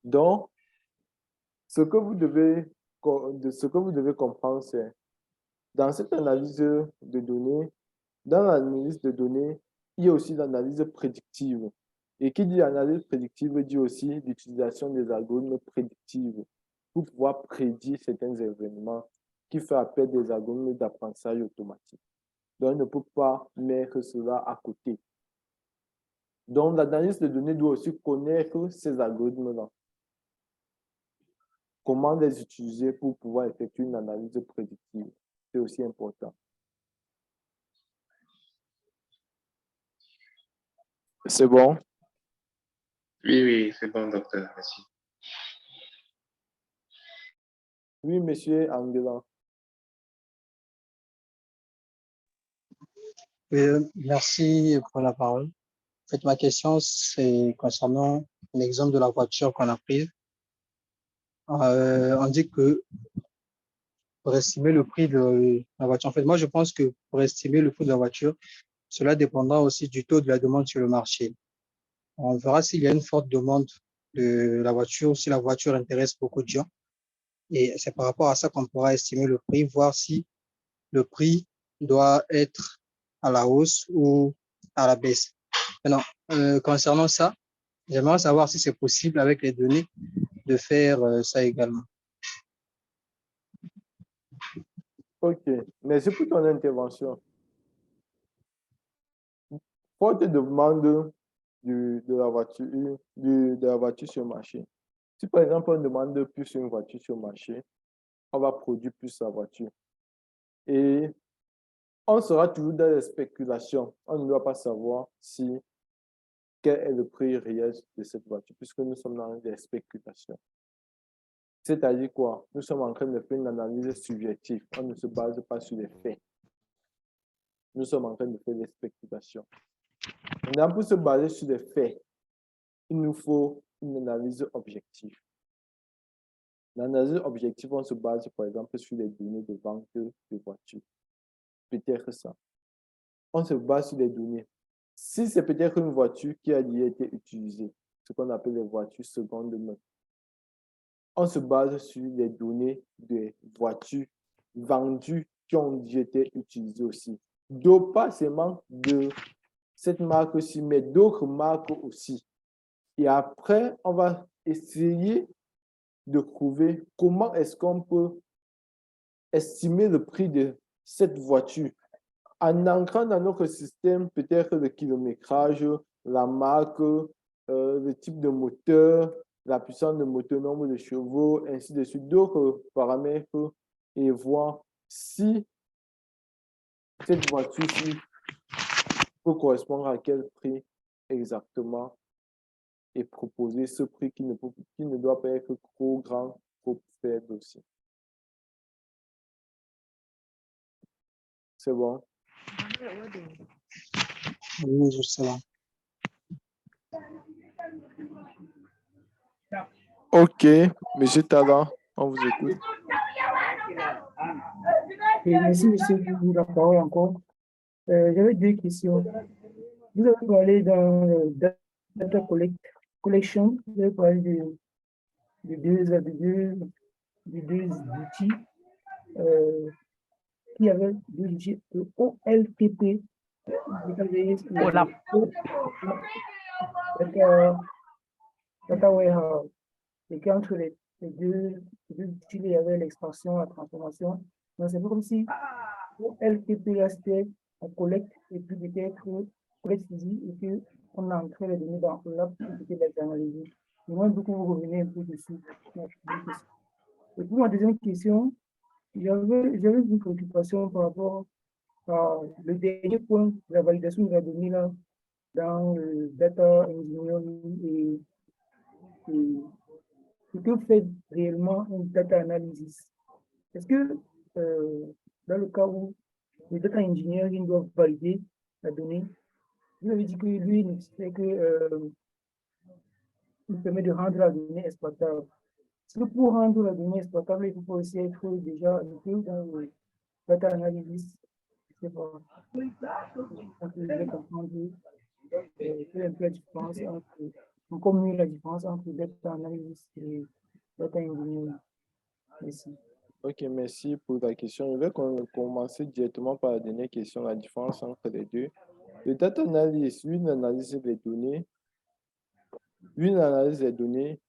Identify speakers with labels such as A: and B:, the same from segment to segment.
A: Donc, ce que vous devez comprendre, c'est dans cette analyse de données, dans l'analyse de données, il y a aussi l'analyse prédictive. Et qui dit analyse prédictive dit aussi l'utilisation des algorithmes prédictifs pour pouvoir prédire certains événements qui fait appel à des algorithmes d'apprentissage automatique. Donc, on ne peut pas mettre cela à côté. Donc, l'analyse de données doit aussi connaître ces algorithmes-là. Comment les utiliser pour pouvoir effectuer une analyse prédictive. C'est aussi important. C'est bon?
B: Oui, c'est bon, docteur. Merci.
A: Oui, monsieur Angela.
C: Merci pour la parole. En fait, ma question, c'est concernant l'exemple de la voiture qu'on a prise. On dit que pour estimer le prix de la voiture, en fait, moi, je pense que pour estimer le prix de la voiture, cela dépendra aussi du taux de la demande sur le marché. On verra s'il y a une forte demande de la voiture, si la voiture intéresse beaucoup de gens. Et c'est par rapport à ça qu'on pourra estimer le prix, voir si le prix doit être à la hausse ou à la baisse. Maintenant, concernant ça, j'aimerais savoir si c'est possible avec les données de faire ça également.
A: OK. Merci pour ton intervention. Forte demande de la voiture sur le marché. Si par exemple on demande plus une voiture sur le marché, on va produire plus la voiture. Et on sera toujours dans les spéculations. On ne doit pas savoir quel est le prix réel de cette voiture, puisque nous sommes dans les spéculations. C'est-à-dire quoi? Nous sommes en train de faire une analyse subjective. On ne se base pas sur les faits. Nous sommes en train de faire des spéculations. Maintenant, pour se baser sur les faits, il nous faut une analyse objective. L'analyse objective, on se base par exemple sur les données de vente de voitures. Peut-être ça. On se base sur les données. Si c'est peut-être une voiture qui a déjà été utilisée, ce qu'on appelle les voitures seconde main, on se base sur les données des voitures vendues qui ont déjà été utilisées aussi. Donc, pas seulement de cette marque-ci, mais d'autres marques aussi. Et après, on va essayer de trouver comment est-ce qu'on peut estimer le prix de cette voiture en entrant dans notre système peut-être le kilométrage, la marque, le type de moteur, la puissance de moteur, nombre de chevaux, ainsi de suite, d'autres paramètres et voir si cette voiture-ci peut correspondre à quel prix exactement et proposer ce prix qui ne doit pas être trop grand, trop faible aussi. C'est bon?
C: Oui, je sais.
A: OK, monsieur Tala, on vous écoute.
D: Merci, monsieur, pour la parole encore. J'avais deux questions. Vous avez parlé dans le data collection, vous avez parlé de deux outils qui avaient deux outils, le OLTP, Data Warehouse, et qu'entre les deux outils, il y avait l'expansion, la transformation. Donc, c'est comme si OLTP restait on collecte et puis peut-être collecte physique et qu'on a entré les données dans l'app pour peut-être les analyser. Moi, beaucoup vous revenez un peu dessus. Et pour ma deuxième question, j'avais une préoccupation par rapport à le dernier point de la validation de la donnée là, dans le data engineering et ce que fait réellement un data analysis. Est-ce que dans le cas où le data engineering doit valider la donnée, vous avez dit que lui, il fait que il permet de rendre la donnée exploitable. Est-ce que pour rendre la donnée exploitable, il faut aussi être déjà inclus dans le data analysis? Je ne sais pas. Je vais comprendre quelle est la différence entre encore mieux la différence entre data analysis et data engineering. Merci.
A: Ok, merci pour ta question. Je vais commencer directement par la dernière question, la différence entre les deux. Le data analysis, une analyse des données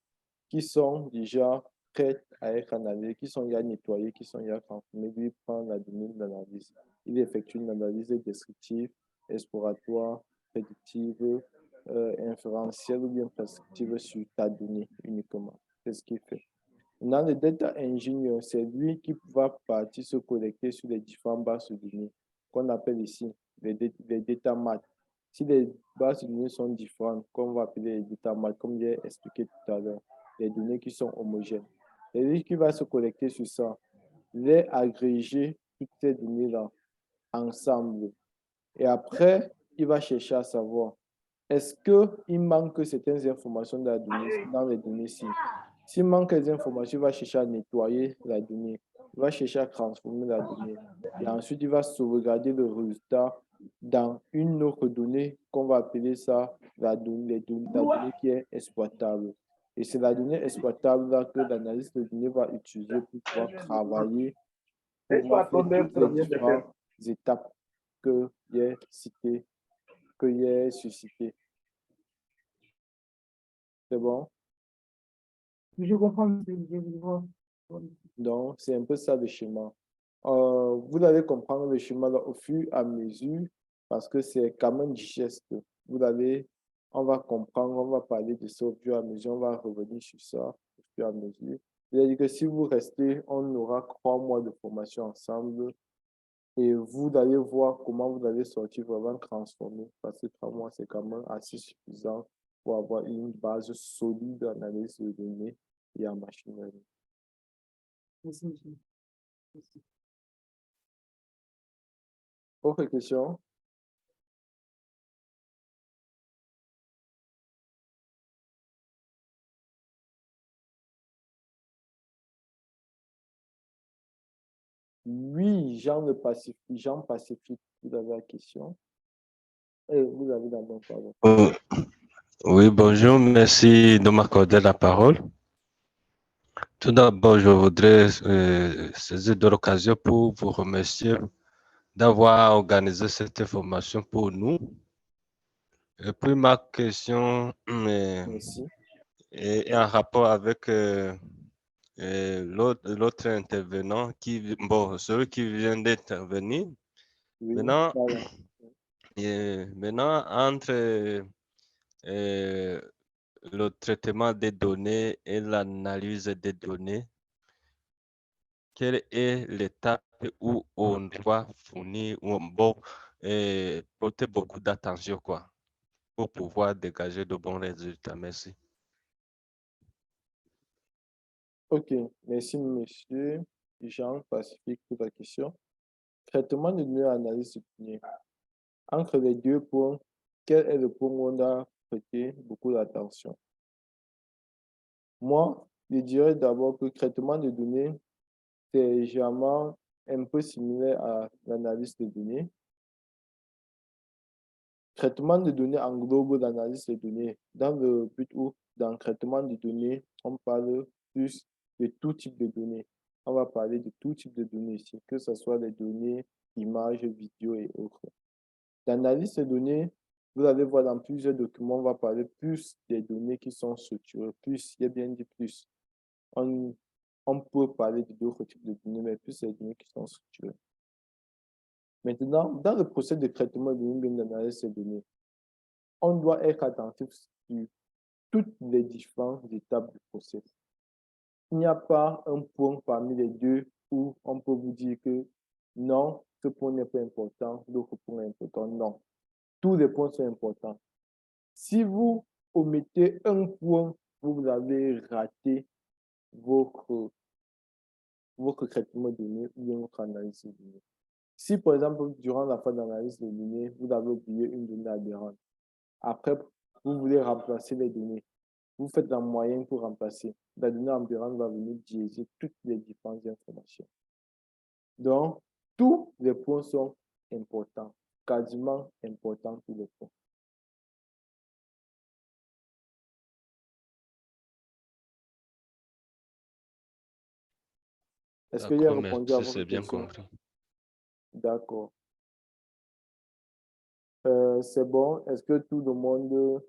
A: qui sont déjà prêtes à être analysées, qui sont déjà nettoyées, qui sont déjà transformées. Lui prend la donnée d'analyse. Il effectue une analyse descriptive, exploratoire, prédictive, inférentielle ou bien prescriptive sur ta donnée uniquement. C'est ce qu'il fait. Maintenant, le data engineer, c'est lui qui va partir se connecter sur les différentes bases de données qu'on appelle ici les data mart. Si les bases de données sont différentes, comme on va appeler les data mart, comme j'ai expliqué tout à l'heure, les données qui sont homogènes. C'est lui qui va se connecter sur ça, les agréger toutes ces données-là ensemble. Et après, il va chercher à savoir, est-ce qu'il manque certaines informations dans les données-ci? S'il manque des informations, il va chercher à nettoyer la donnée. Il va chercher à transformer la donnée. Et ensuite, il va sauvegarder le résultat dans une autre donnée qu'on va appeler ça la donnée qui est exploitable. Et c'est la donnée exploitable là que l'analyste de données va utiliser pour pouvoir travailler, pour pouvoir faire toutes les différentes étapes que j'ai citées, que j'ai suscitées. C'est bon?
D: Je comprends, je vois.
A: Donc, c'est un peu ça le schéma. Vous allez comprendre le schéma là, au fur et à mesure parce que c'est quand même du geste. On va comprendre, on va parler de ça au fur et à mesure, on va revenir sur ça au fur et à mesure. C'est-à-dire que si vous restez, on aura 3 mois de formation ensemble et vous allez voir comment vous allez sortir vraiment transformé parce que 3 mois, c'est quand même assez suffisant pour avoir une base solide d'analyse de données et en machine learning.
D: Merci, monsieur. Merci.
A: Autre question? Oui, Jean Pacifique, vous avez la question. Vous avez d'abord, pardon.
E: Oui, bonjour, merci de m'accorder la parole. Tout d'abord, je voudrais saisir de l'occasion pour vous remercier d'avoir organisé cette formation pour nous. Et puis ma question
A: Merci.
E: est en rapport avec l'autre intervenant, celui qui vient d'intervenir.
A: Oui,
E: Maintenant,
A: pardon.
E: maintenant entre le traitement des données et l'analyse des données, quelle est l'étape où on doit fournir ou porter beaucoup d'attention pour pouvoir dégager de bons résultats? Merci.
A: OK, merci, monsieur Jean Pacifique, pour la question. Traitement de données, analyse de données. Entre les deux points, quel est le point où on doit prêter beaucoup d'attention? Moi, je dirais d'abord que le traitement de données, c'est généralement un peu similaire à l'analyse de données. Traitement de données englobe l'analyse de données dans le but où, dans le traitement de données, on parle plus de tout type de données. On va parler de tout type de données ici, que ce soit les données, images, vidéos et autres. L'analyse de données, vous allez voir dans plusieurs documents, on va parler plus des données qui sont structurées, plus, il y a bien dit plus. On, on peut parler d'autres types de données, mais plus les données qui sont structurées. Maintenant, dans le processus de traitement de données, d'analyse de données, on doit être attentif sur toutes les différentes étapes du processus. Il n'y a pas un point parmi les deux où on peut vous dire que non, ce point n'est pas important, l'autre point est important. Non, tous les points sont importants. Si vous omettez un point, vous avez raté votre traitement de données ou bien votre analyse de données. Si, par exemple, durant la phase d'analyse de données, vous avez oublié une donnée aberrante, après, vous voulez remplacer les données, vous faites la moyenne pour remplacer. La donnée aberrante va venir biaiser toutes les différentes informations. Donc, tous les points sont importants, quasiment importants tous les points. Est-ce qu'il a
E: D'accord,
A: répondu à
E: merci,
A: votre
E: c'est bien
A: question?
E: compris.
A: D'accord. C'est bon. Est-ce que tout le monde...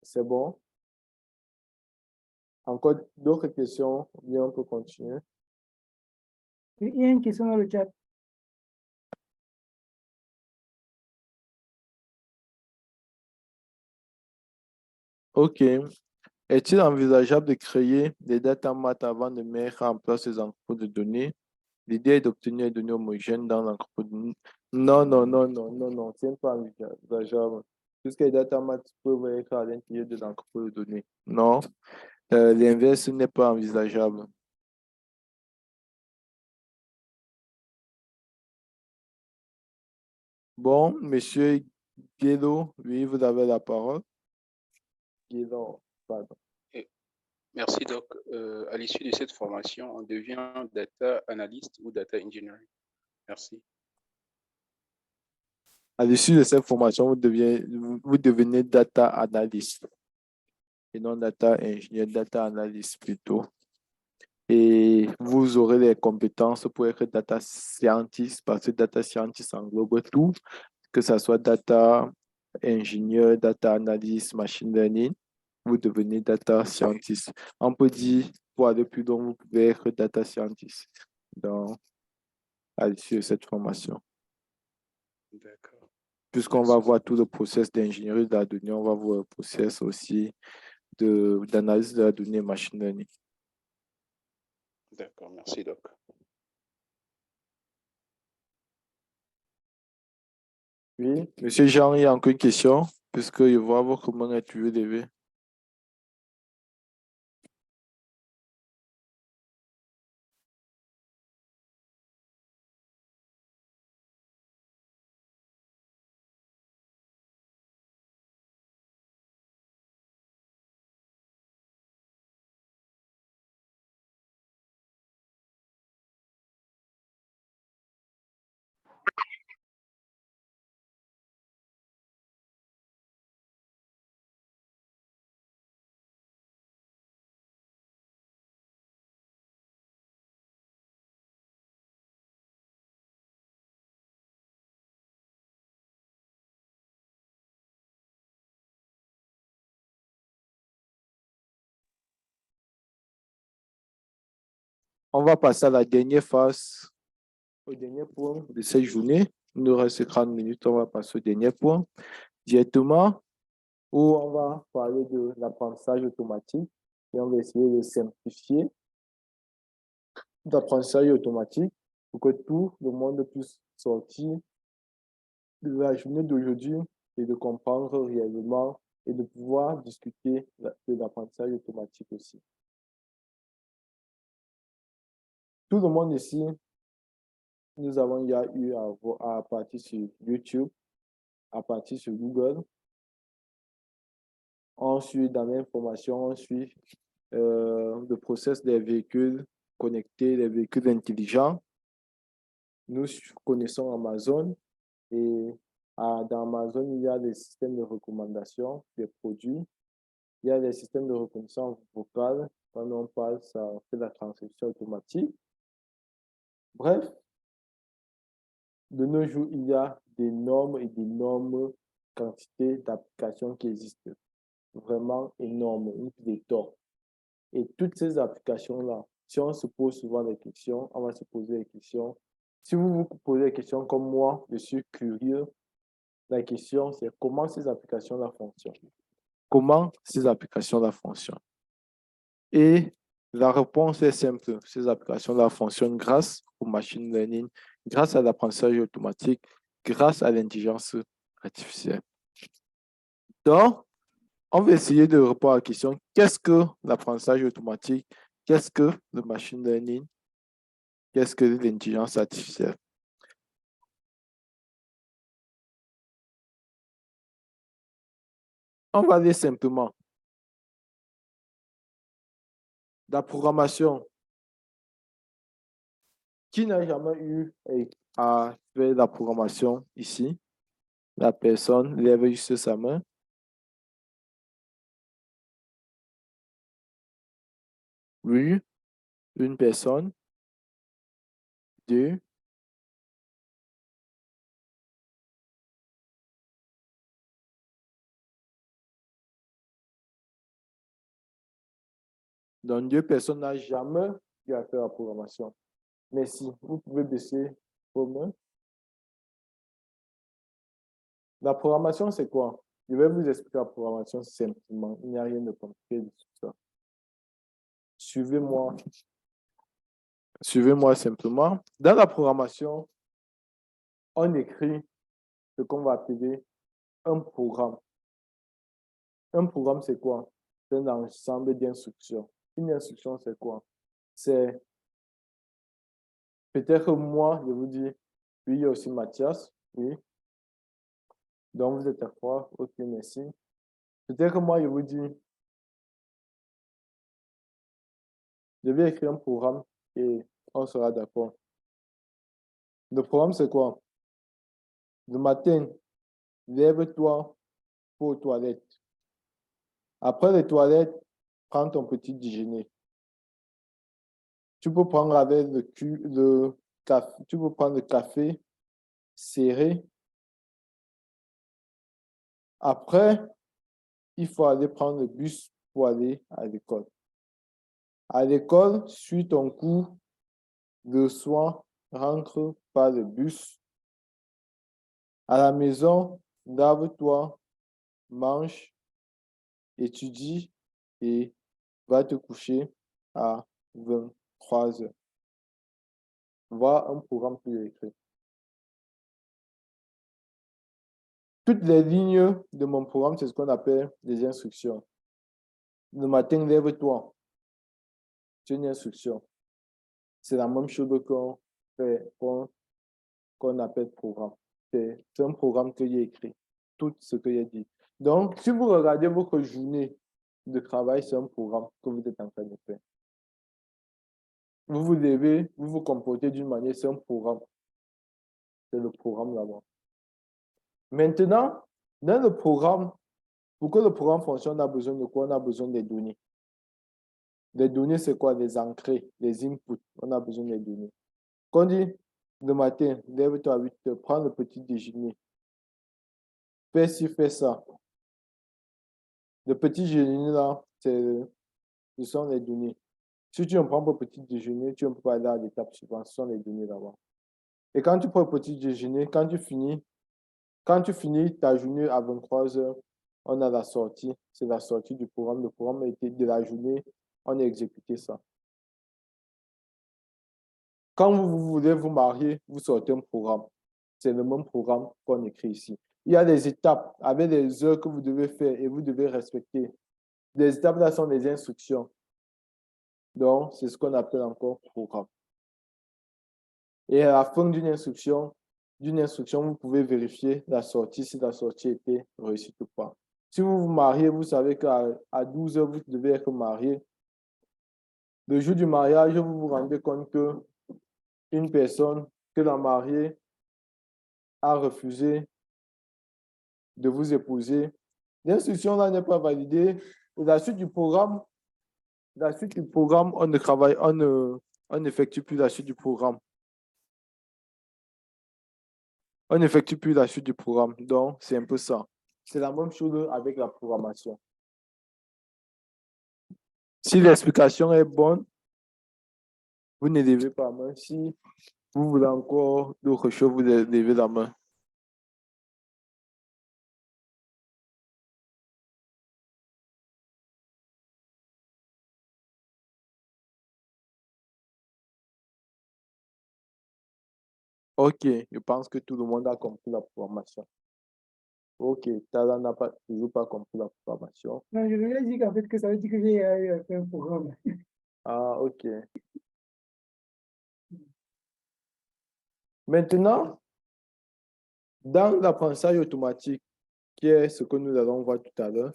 A: C'est bon? Encore d'autres questions? Bien, on peut continuer.
D: Il y a une question dans le chat.
A: OK. Est-il envisageable de créer des data mart avant de mettre en place les entrepôts de données? L'idée est d'obtenir des données homogènes dans l'entrepôt de données. Non, non, non, non, non, non, c'est pas envisageable. Puisque les data mart peuvent être à l'intérieur de l'entrepôt de données. Non, l'inverse n'est pas envisageable. Bon, monsieur Guédo, oui, vous avez la parole. Guédo, pardon.
F: Merci. Donc, à l'issue de cette formation, on devient data analyst ou data engineer. Merci.
A: À l'issue de cette formation, vous devenez data analyst et non data ingénieur, data analyst plutôt. Et vous aurez les compétences pour être data scientist parce que data scientist englobe tout, que ce soit data ingénieur, data analyst, machine learning, vous devenez data scientist. On peut dire, pour aller plus loin, vous pouvez être data scientist à l'issue de cette formation.
F: D'accord.
A: Puisqu'on va voir tout le process d'ingénierie de la donnée, on va voir le process aussi d'analyse de la donnée machine learning.
F: D'accord. Merci, Doc.
A: Oui, monsieur Jean, il y a encore une question, puisque je vois votre main est toujours levée. On va passer à la dernière phase, au dernier point de cette journée. Il nous reste 30 minutes, on va passer au dernier point directement, où on va parler de l'apprentissage automatique et on va essayer de simplifier l'apprentissage automatique pour que tout le monde puisse sortir de la journée d'aujourd'hui et de comprendre réellement et de pouvoir discuter de l'apprentissage automatique aussi. Tout le monde ici, nous avons déjà eu à partir sur YouTube, à partir sur Google. On suit dans l'information, on suit le process des véhicules connectés, des véhicules intelligents. Nous connaissons Amazon et dans Amazon, il y a des systèmes de recommandation des produits. Il y a des systèmes de reconnaissance vocale. Quand on parle, ça fait la transcription automatique. Bref, de nos jours, il y a d'énormes quantités d'applications qui existent. Vraiment énormes, une pléthore. Et toutes ces applications-là, si on se pose souvent des questions, on va se poser des questions. Si vous vous posez des questions comme moi, je suis curieux, la question c'est comment ces applications-là fonctionnent. Comment ces applications-là fonctionnent. Et la réponse est simple. Ces applications-là fonctionnent grâce au machine learning, grâce à l'apprentissage automatique, grâce à l'intelligence artificielle. Donc, on va essayer de répondre à la question, qu'est-ce que l'apprentissage automatique? Qu'est-ce que le machine learning? Qu'est-ce que l'intelligence artificielle? On va aller simplement. La programmation. Qui n'a jamais eu à faire la programmation ici? La personne lève juste sa main. Oui, une personne. 2. Donc, 2 personnes n'ont jamais eu à faire la programmation. Merci. Vous pouvez baisser vos mains. La programmation, c'est quoi? Je vais vous expliquer la programmation simplement. Il n'y a rien de compliqué de tout ça. Suivez-moi. Suivez-moi simplement. Dans la programmation, on écrit ce qu'on va appeler un programme. Un programme, c'est quoi? C'est un ensemble d'instructions. Une instruction, c'est quoi? C'est peut-être moi, je vous dis, puis il y a aussi Mathias, oui. Donc, vous êtes à 3, ok, merci. Peut-être moi, je vous dis, je vais écrire un programme et on sera d'accord. Le programme, c'est quoi? Le matin, lève-toi pour aux toilettes. Après les toilettes, prends ton petit déjeuner. Tu peux prendre avec le café, tu peux prendre le café serré. Après, il faut aller prendre le bus pour aller à l'école. À l'école, suis ton cours. Le soir, rentre par le bus. À la maison, lave-toi, mange, étudie et va te coucher à 23 heures. Voilà un programme que j'ai écrit. Toutes les lignes de mon programme, c'est ce qu'on appelle des instructions. Le matin, lève-toi. C'est une instruction. C'est la même chose qu'on fait, qu'on appelle programme. C'est un programme que j'ai écrit. Tout ce que j'ai dit. Donc, si vous regardez votre journée de travail, c'est un programme que vous êtes en train de faire. Vous vous levez, vous vous comportez d'une manière, c'est un programme. C'est le programme là-bas. Maintenant, dans le programme, pour que le programme fonctionne, on a besoin de quoi? On a besoin des données. Les données, c'est quoi? Les entrées, les inputs. On a besoin des données. Quand on dit le matin, lève-toi à 8 heures, prends le petit déjeuner. Fais ci, fais ça. Le petit déjeuner là, ce sont les données. Si tu ne prends pas le petit déjeuner, tu ne peux pas aller à l'étape suivante. Ce sont les données là-bas. Et quand tu prends le petit déjeuner, quand tu finis ta journée à 23 heures, on a la sortie. C'est la sortie du programme. Le programme a été de la journée. On a exécuté ça. Quand vous voulez vous marier, vous sortez un programme. C'est le même programme qu'on écrit ici. Il y a des étapes avec des heures que vous devez faire et vous devez respecter. Les étapes là sont des instructions. Donc, c'est ce qu'on appelle encore programme. Et à la fin d'une instruction, vous pouvez vérifier la sortie, si la sortie était réussie ou pas. Si vous vous mariez, vous savez qu'à 12 heures, vous devez être marié. Le jour du mariage, vous vous rendez compte que une personne que la mariée a refusé de vous épouser. L'instruction là n'est pas validée. Et la suite du programme, on ne travaille, on n'effectue plus la suite du programme. On n'effectue plus la suite du programme. Donc, c'est un peu ça. C'est la même chose avec la programmation. Si l'explication est bonne, vous ne levez pas la main. Si vous voulez encore d'autres choses, vous levez la main. Ok, je pense que tout le monde a compris la programmation. Ok, Tala n'a toujours pas compris la programmation.
D: Non, je voulais dire qu'en fait, que ça veut dire que j'ai fait un programme.
A: Ah, ok. Maintenant, dans l'apprentissage automatique, qui est ce que nous allons voir tout à l'heure,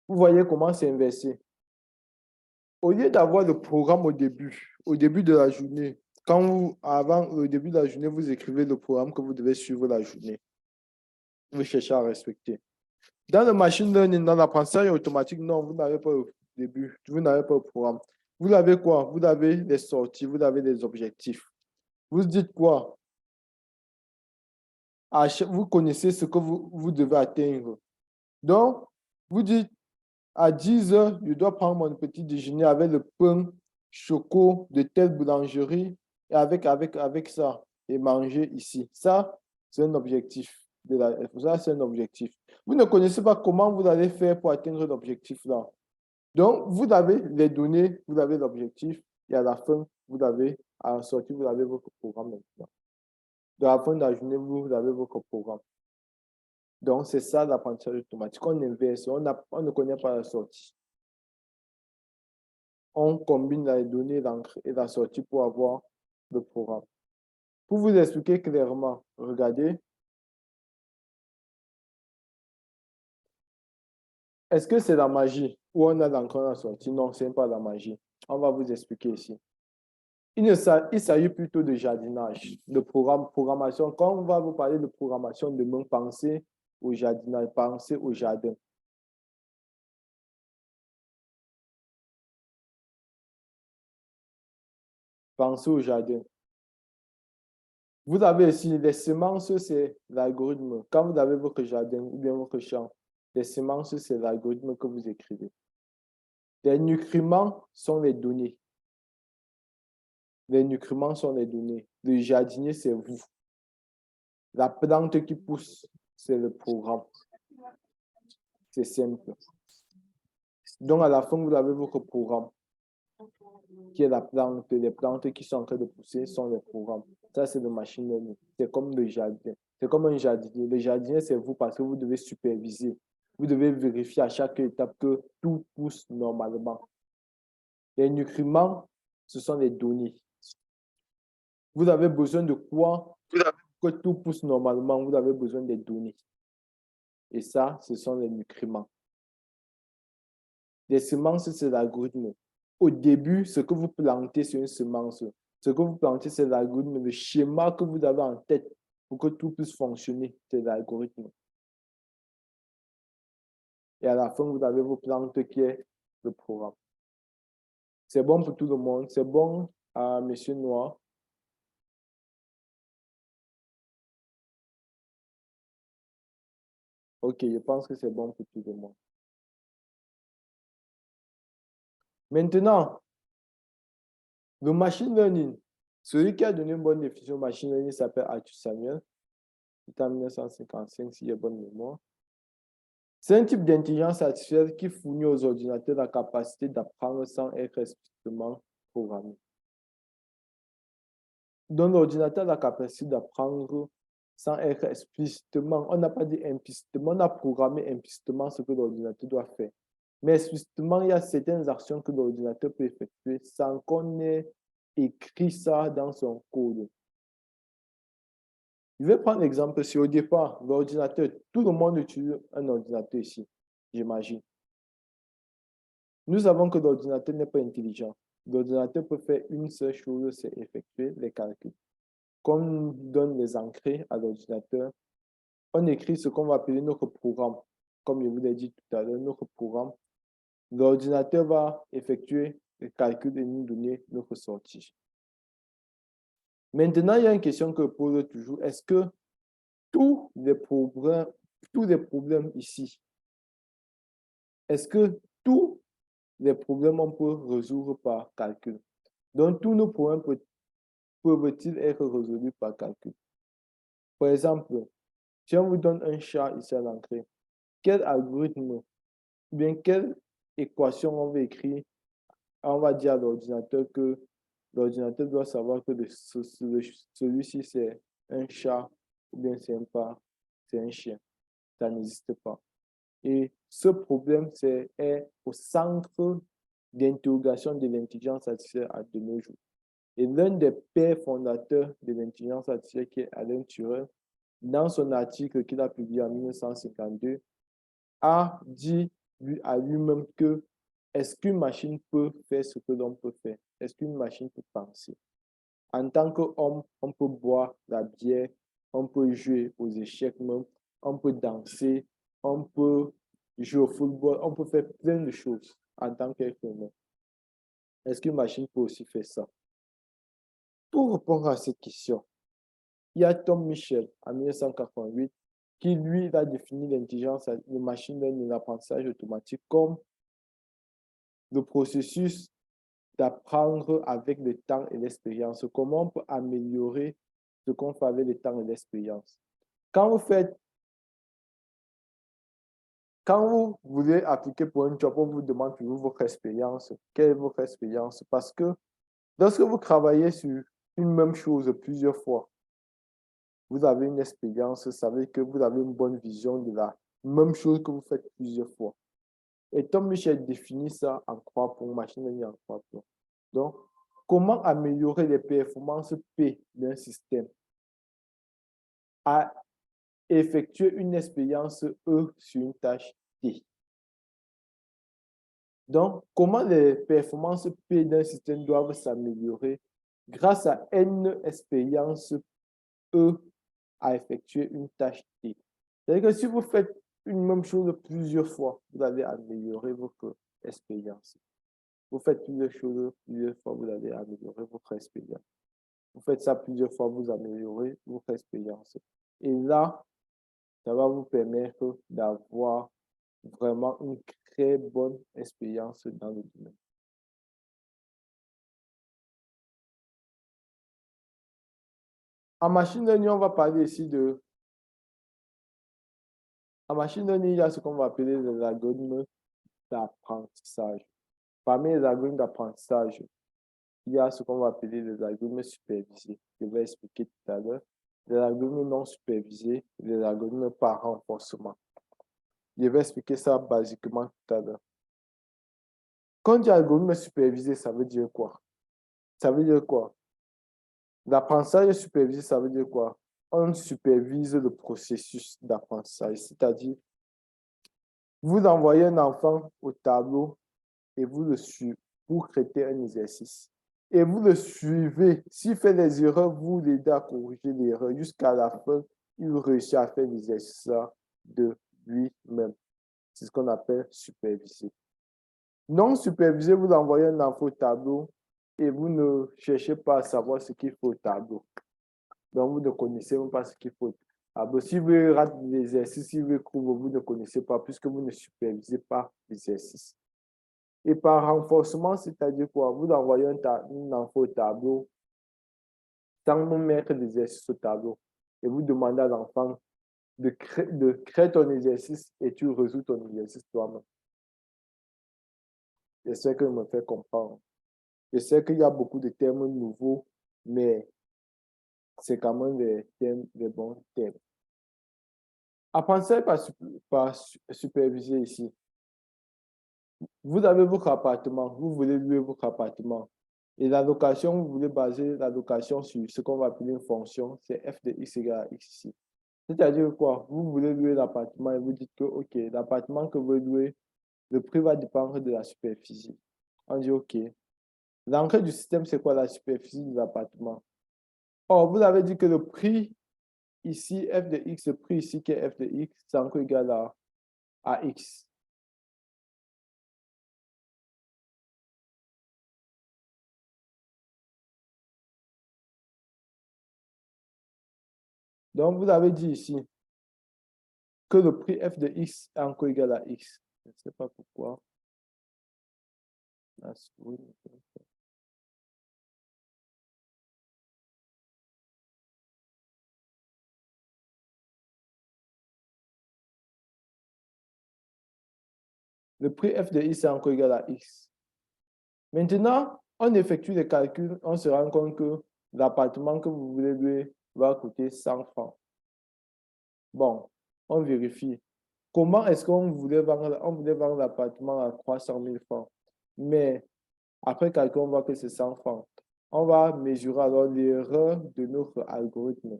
A: vous voyez comment c'est inversé. Au lieu d'avoir le programme au début de la journée, avant le début de la journée, vous écrivez le programme que vous devez suivre la journée. Vous cherchez à respecter. Dans le machine learning, dans l'apprentissage automatique, non, vous n'avez pas le début, vous n'avez pas le programme. Vous avez quoi? Vous avez les sorties, vous avez les objectifs. Vous dites quoi? Vous connaissez ce que vous devez atteindre. Donc, vous dites, à 10 heures, je dois prendre mon petit déjeuner avec le pain choco de telle boulangerie et avec ça et manger ici. Ça, c'est un objectif. Ça, c'est un objectif. Vous ne connaissez pas comment vous allez faire pour atteindre l'objectif là. Donc, vous avez les données, vous avez l'objectif et à la fin, à la sortie, vous avez votre programme maintenant. De la fin de la journée, vous avez votre programme. Donc, c'est ça l'apprentissage automatique. On inverse, on ne connaît pas la sortie. On combine les données, l'entrée et la sortie pour avoir le programme. Pour vous expliquer clairement, regardez. Est-ce que c'est la magie ou on a l'entrée et la sortie? Non, ce n'est pas la magie. On va vous expliquer ici. Il s'agit plutôt de jardinage, de programmation. Quand on va vous parler de programmation demain, pensez au jardinage, pensez au jardin. Pensez au jardin. Vous avez ici les semences, c'est l'algorithme. Quand vous avez votre jardin ou bien votre champ, les semences, c'est l'algorithme que vous écrivez. Les nutriments sont les données. Les nutriments sont les données. Le jardinier, c'est vous. La plante qui pousse, c'est le programme. C'est simple. Donc, à la fin, vous avez votre programme, qui est la plante. Les plantes qui sont en train de pousser sont les programmes. Ça, c'est le machine learning. C'est comme le jardin. C'est comme un jardinier. Le jardinier, c'est vous parce que vous devez superviser. Vous devez vérifier à chaque étape que tout pousse normalement. Les nutriments, ce sont les données. Vous avez besoin de quoi? Que tout pousse normalement, vous avez besoin des données. Et ça, ce sont les nutriments. Les semences, c'est l'algorithme. Au début, ce que vous plantez, c'est une semence. Ce que vous plantez, c'est l'algorithme. Le schéma que vous avez en tête pour que tout puisse fonctionner, c'est l'algorithme. Et à la fin, vous avez vos plantes qui est le programme. C'est bon pour tout le monde. C'est bon à Monsieur Noir. OK, je pense que c'est bon pour tout le monde. Maintenant, le machine learning. Celui qui a donné une bonne définition machine learning s'appelle Arthur Samuel. C'est en 1955, si j'ai bonne mémoire. C'est un type d'intelligence artificielle qui fournit aux ordinateurs la capacité d'apprendre sans être explicitement programmé. Donc, l'ordinateur a la capacité d'apprendre sans être explicitement, on n'a pas dit implicitement, on a programmé implicitement ce que l'ordinateur doit faire. Mais explicitement, il y a certaines actions que l'ordinateur peut effectuer sans qu'on ait écrit ça dans son code. Je vais prendre l'exemple, si au départ, l'ordinateur, tout le monde utilise un ordinateur ici, j'imagine. Nous savons que l'ordinateur n'est pas intelligent. L'ordinateur peut faire une seule chose, c'est effectuer les calculs. Quand on donne les entrées à l'ordinateur, on écrit ce qu'on va appeler notre programme. Comme je vous l'ai dit tout à l'heure, notre programme. L'ordinateur va effectuer les calculs et nous donner notre sortie. Maintenant, il y a une question que je pose toujours. Est-ce que tous les problèmes ici, est-ce que tous les problèmes on peut résoudre par calcul? Donc, tous nos problèmes peuvent-ils être résolus par calcul? Par exemple, si on vous donne un chat ici à l'entrée, quel algorithme ou bien quelle équation on va écrire? On va dire à l'ordinateur que l'ordinateur doit savoir que celui-ci c'est un chat ou bien c'est un chien. Ça n'existe pas. Et ce problème est au centre d'interrogation de l'intelligence artificielle de nos jours. Et l'un des pères fondateurs de l'intelligence artificielle, qui est Alan Turing, dans son article qu'il a publié en 1952, a dit à lui-même que est-ce qu'une machine peut faire ce que l'homme peut faire? Est-ce qu'une machine peut penser? En tant qu'homme, on peut boire la bière, on peut jouer aux échecs même, on peut danser, on peut jouer au football, on peut faire plein de choses en tant qu'être humain. Est-ce qu'une machine peut aussi faire ça? Pour répondre à cette question, il y a Tom Michel en 1988 qui, lui, a défini l'intelligence, le machine learning, l'apprentissage automatique comme le processus d'apprendre avec le temps et l'expérience. Comment on peut améliorer ce qu'on fait avec le temps et l'expérience? Quand vous voulez appliquer pour un job, on vous demande toujours votre expérience. Quelle est votre expérience? Parce que lorsque vous travaillez sur une même chose plusieurs fois, vous avez une expérience, ça veut dire que vous avez une bonne vision de la même chose que vous faites plusieurs fois. Et Tom Michel définit ça en 3 points, machine learning en 3 points. Donc, comment améliorer les performances P d'un système? À effectuer une expérience E sur une tâche T. Donc, comment les performances P d'un système doivent s'améliorer grâce à N expériences E à effectuer une tâche T. C'est-à-dire que si vous faites une même chose plusieurs fois, vous allez améliorer votre expérience. Vous faites plusieurs choses plusieurs fois, vous allez améliorer votre expérience. Vous faites ça plusieurs fois, vous améliorez votre expérience. Et là, ça va vous permettre d'avoir vraiment une très bonne expérience dans le domaine. En machine learning, on va parler ici de... En machine learning, il y a ce qu'on va appeler les algorithmes d'apprentissage. Parmi les algorithmes d'apprentissage, il y a ce qu'on va appeler les algorithmes supervisés. Je vais expliquer tout à l'heure. Les algorithmes non supervisés, les algorithmes par renforcement. Je vais expliquer ça basiquement tout à l'heure. Quand il dit algorithme supervisé, ça veut dire quoi? Ça veut dire quoi? L'apprentissage supervisé, ça veut dire quoi? On supervise le processus d'apprentissage, c'est-à-dire, vous envoyez un enfant au tableau et vous le suivez pour traiter un exercice. Et vous le suivez. S'il fait des erreurs, vous l'aidez à corriger l'erreur jusqu'à la fin, il réussit à faire l'exercice de lui-même. C'est ce qu'on appelle superviser. Non supervisé, vous envoyez un enfant au tableau et vous ne cherchez pas à savoir ce qu'il faut au tableau. Donc, vous ne connaissez même pas ce qu'il faut. Si vous ratez l'exercice, si vous trouvez, vous ne connaissez pas puisque vous ne supervisez pas l'exercice. Et par renforcement, c'est-à-dire quoi? Vous envoyez un enfant au tableau sans vous mettre l'exercice au tableau. Et vous demandez à l'enfant de créer ton exercice et tu résous ton exercice toi-même. J'essaie que je me fais comprendre. Je sais qu'il y a beaucoup de termes nouveaux, mais c'est quand même des bons termes. Apprentissage par superviser ici. Vous avez votre appartement, vous voulez louer votre appartement. Et la location, vous voulez baser la location sur ce qu'on va appeler une fonction, c'est f de x égale à x ici. C'est-à-dire quoi? Vous voulez louer l'appartement et vous dites que, OK, l'appartement que vous louez, le prix va dépendre de la superficie. On dit, OK. L'entrée du système, c'est quoi la superficie de l'appartement? Or, vous avez dit que le prix ici, f de x, le prix ici qui est f de x, c'est encore égal à x. Donc, vous avez dit ici que le prix f de x est encore égal à x. Je ne sais pas pourquoi. Le prix f de x est encore égal à x. Maintenant, on effectue les calculs, on se rend compte que l'appartement que vous voulez louer va coûter 100 francs. Bon, on vérifie. Comment est-ce qu'on voulait vendre l'appartement à 300 000 francs? Mais après calcul, on voit que c'est 100 francs. On va mesurer alors l'erreur de notre algorithme.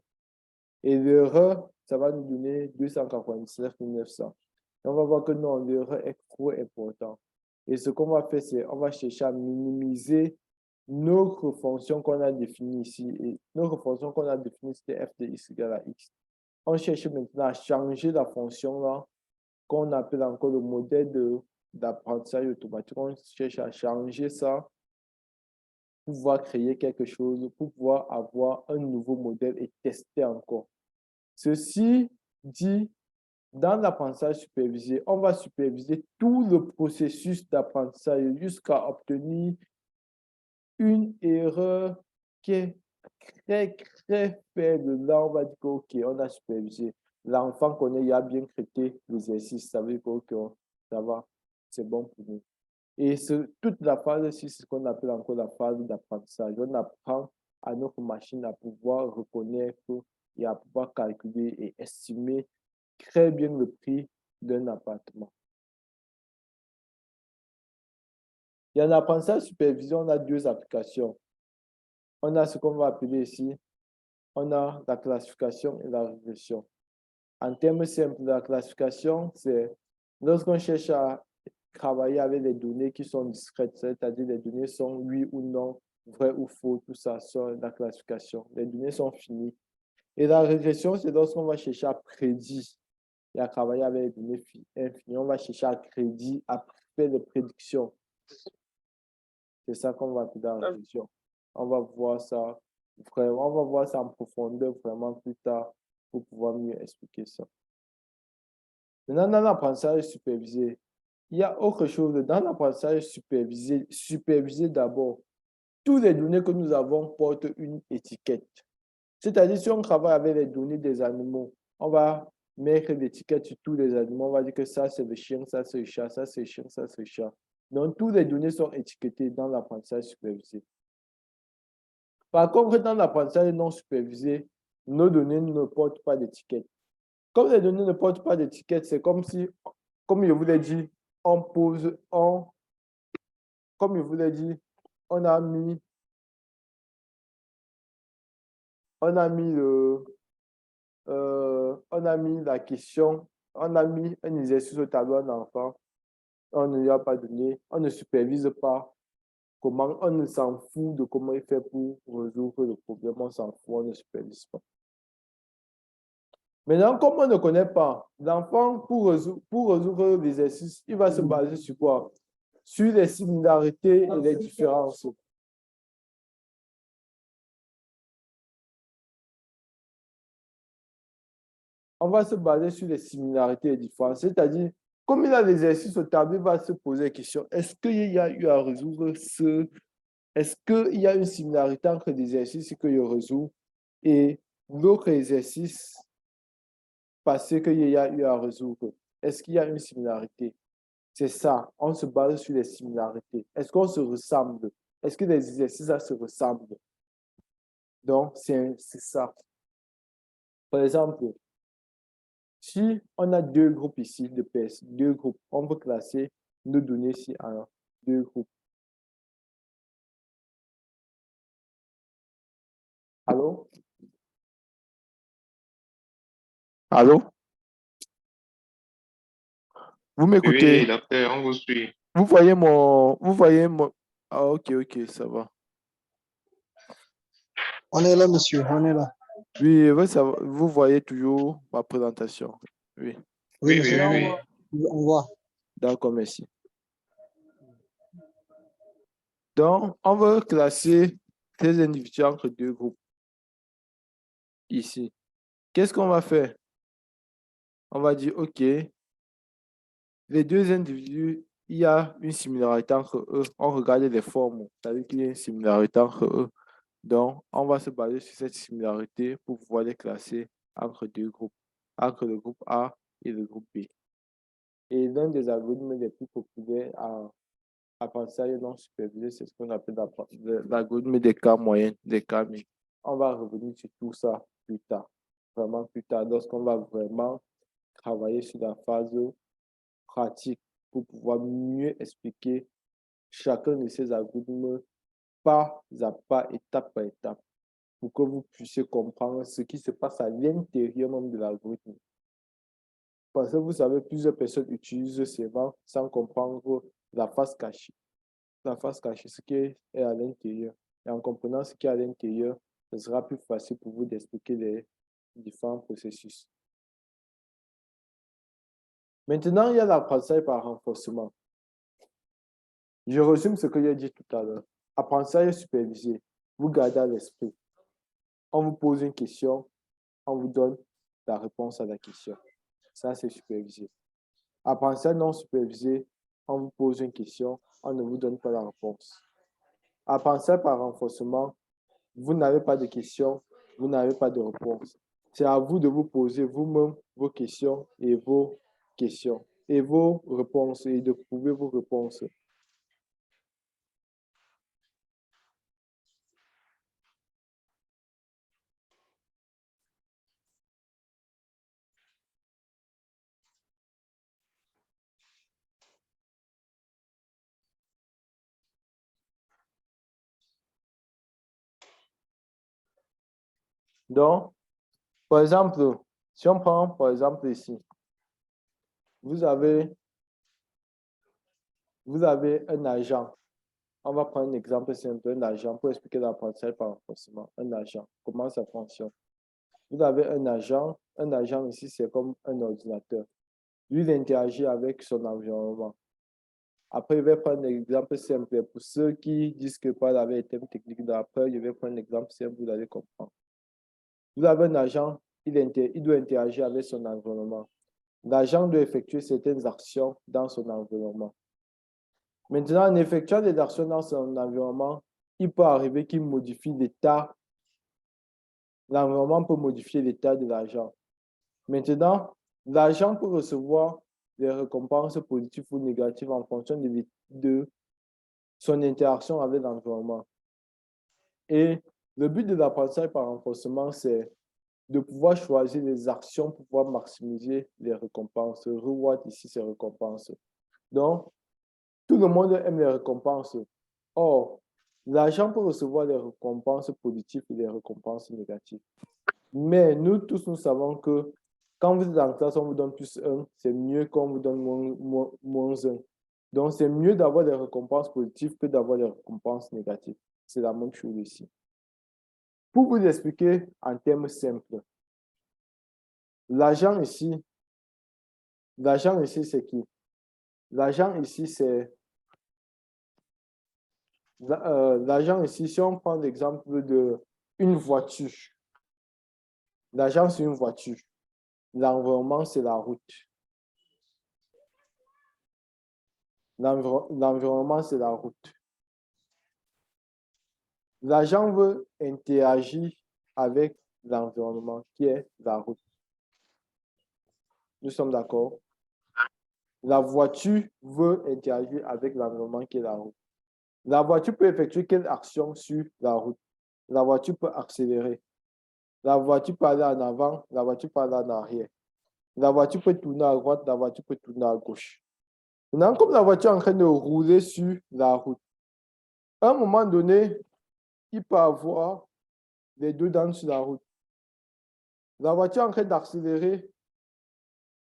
A: Et l'erreur, ça va nous donner 299 900. Et on va voir que non, l'erreur est trop importante. Et ce qu'on va faire, c'est on va chercher à minimiser notre fonction qu'on a définie ici. Et notre fonction qu'on a définie, c'était f de x égale à x. On cherche maintenant à changer la fonction là, qu'on appelle encore le modèle d'apprentissage automatique. On cherche à changer ça pouvoir créer quelque chose, pour pouvoir avoir un nouveau modèle et tester encore. Ceci dit, dans l'apprentissage supervisé, on va superviser tout le processus d'apprentissage jusqu'à obtenir une erreur qui est très faible. Là, on va dire que, OK, on a supervisé. L'enfant connaît, il a bien traité l'exercice, ça veut dire que, OK, ça va, c'est bon pour nous. Et toute la phase, c'est ce qu'on appelle encore la phase d'apprentissage. On apprend à notre machine à pouvoir reconnaître et à pouvoir calculer et estimer très bien le prix d'un appartement. Et en apprentissage supervisé, on a deux applications. On a ce qu'on va appeler ici, on a la classification et la régression. En termes simples, la classification, c'est lorsqu'on cherche à travailler avec les données qui sont discrètes, c'est-à-dire les données sont oui ou non, vrai ou faux, tout ça sur la classification. Les données sont finies. Et la régression, c'est lorsqu'on va chercher à prédire et à travailler avec les données infinies. On va chercher à prédire, à faire des prédictions. C'est ça qu'on va appeler la régression. On va voir ça vraiment, on va voir ça en profondeur vraiment plus tard pour pouvoir mieux expliquer ça. Maintenant, dans l'apprentissage supervisé, il y a autre chose. Dans l'apprentissage supervisé d'abord, toutes les données que nous avons portent une étiquette. C'est-à-dire, si on travaille avec les données des animaux, on va mettre l'étiquette sur tous les animaux. On va dire que ça, c'est le chien, ça, c'est le chat, ça, c'est le chien, ça, c'est le chat. Donc, toutes les données sont étiquetées dans l'apprentissage supervisé. Par contre, dans l'apprentissage non supervisé, nos données ne portent pas d'étiquette. Comme les données ne portent pas d'étiquette, c'est comme si, comme je vous l'ai dit, comme je vous l'ai dit, on a mis la question, on a mis un exercice au tableau d'un enfant, on ne lui a pas donné, on ne supervise pas comment, on ne s'en fout de comment il fait pour résoudre le problème, on s'en fout, on ne supervise pas. Maintenant, comme on ne connaît pas, l'enfant, pour résoudre l'exercice, il va se baser sur quoi? Sur les similarités et les différences. On va se baser sur les similarités et les différences. C'est-à-dire, comme il a l'exercice au tableau, il va se poser la question, est-ce qu'il y a eu à résoudre est-ce qu'il y a une similarité entre l'exercice que je résous et l'autre exercice passé qu'il y a eu à résoudre? Est-ce qu'il y a une similarité? C'est ça, on se base sur les similarités. Est-ce qu'on se ressemble? Est-ce que les exercices se ressemblent? Donc, c'est ça. Par exemple, si on a deux groupes ici de personnes, deux groupes, on peut classer nos données ici en deux groupes. Allô? Allô? Vous m'écoutez?
B: Oui, docteur, on vous suit.
A: Vous voyez mon... Ah, ok, ça va.
C: On est là, monsieur, on est là.
A: Oui, vous voyez toujours ma présentation. Oui,
C: Oui,
B: Oui,
C: monsieur,
B: oui, oui.
C: on voit.
A: d'accord, merci. Donc, on veut classer ces individus entre deux groupes ici. Qu'est-ce qu'on va faire? On va dire, OK, les deux individus, il y a une similarité entre eux. On regarde les formes, c'est-à-dire qu'il y a une similarité entre eux. Donc, on va se baser sur cette similarité pour pouvoir les classer entre deux groupes, entre le groupe A et le groupe B. Et l'un des algorithmes les plus populaires en apprentissage non supervisé, c'est ce qu'on appelle l'algorithme des cas moyens, des cas mi. On va revenir sur tout ça plus tard, vraiment plus tard, lorsqu'on va vraiment travailler sur la phase pratique pour pouvoir mieux expliquer chacun de ces algorithmes pas à pas, étape par étape, pour que vous puissiez comprendre ce qui se passe à l'intérieur même de l'algorithme. Parce que vous savez, plusieurs personnes utilisent ces vents sans comprendre la face cachée. La face cachée, ce qui est à l'intérieur. Et en comprenant ce qui est à l'intérieur, ce sera plus facile pour vous d'expliquer les différents processus. Maintenant, il y a l'apprentissage par renforcement. Je résume ce que j'ai dit tout à l'heure. Apprentissage supervisé. Vous gardez à l'esprit. On vous pose une question, on vous donne la réponse à la question. Ça, c'est supervisé. Apprentissage non supervisé, on vous pose une question, on ne vous donne pas la réponse. Apprentissage par renforcement, vous n'avez pas de questions, vous n'avez pas de réponse. C'est à vous de vous poser vous-même vos questions et vos réponses et de prouver vos réponses. Donc, par exemple, si on prend par exemple ici, vous avez un agent. On va prendre un exemple simple, un agent, pour expliquer l'apprentissage par renforcement. Un agent, comment ça fonctionne? Vous avez un agent ici, c'est comme un ordinateur. Lui, il interagit avec son environnement. Après, je vais prendre un exemple simple. Pour ceux qui disent que pas avec les thèmes techniques d'après, je vais prendre un exemple simple, vous allez comprendre. Vous avez un agent, il doit interagir avec son environnement. L'agent doit effectuer certaines actions dans son environnement. Maintenant, en effectuant des actions dans son environnement, il peut arriver qu'il modifie l'état. L'environnement peut modifier l'état de l'agent. Maintenant, l'agent peut recevoir des récompenses positives ou négatives en fonction de son interaction avec l'environnement. Et le but de l'apprentissage par renforcement, c'est de pouvoir choisir les actions pour pouvoir maximiser les récompenses. Reward ici, c'est récompenses. Donc, tout le monde aime les récompenses. Or, l'agent peut recevoir les récompenses positives et les récompenses négatives. Mais nous tous, nous savons que quand vous êtes en classe, on vous donne plus 1, c'est mieux qu'on vous donne moins 1. Donc, c'est mieux d'avoir des récompenses positives que d'avoir des récompenses négatives. C'est la même chose ici. Pour vous expliquer en termes simples, l'agent ici, c'est qui? L'agent ici, c'est... L'agent ici, si on prend l'exemple d'une voiture, l'agent, c'est une voiture. L'environnement, c'est la route. L'environnement, c'est la route. L'agent veut interagir avec l'environnement qui est la route. Nous sommes d'accord? La voiture veut interagir avec l'environnement qui est la route. La voiture peut effectuer quelle action sur la route? La voiture peut accélérer. La voiture peut aller en avant, la voiture peut aller en arrière. La voiture peut tourner à droite, la voiture peut tourner à gauche. Maintenant, comme la voiture est en train de rouler sur la route, à un moment donné, il peut avoir les deux dents sur la route. La voiture est en train d'accélérer.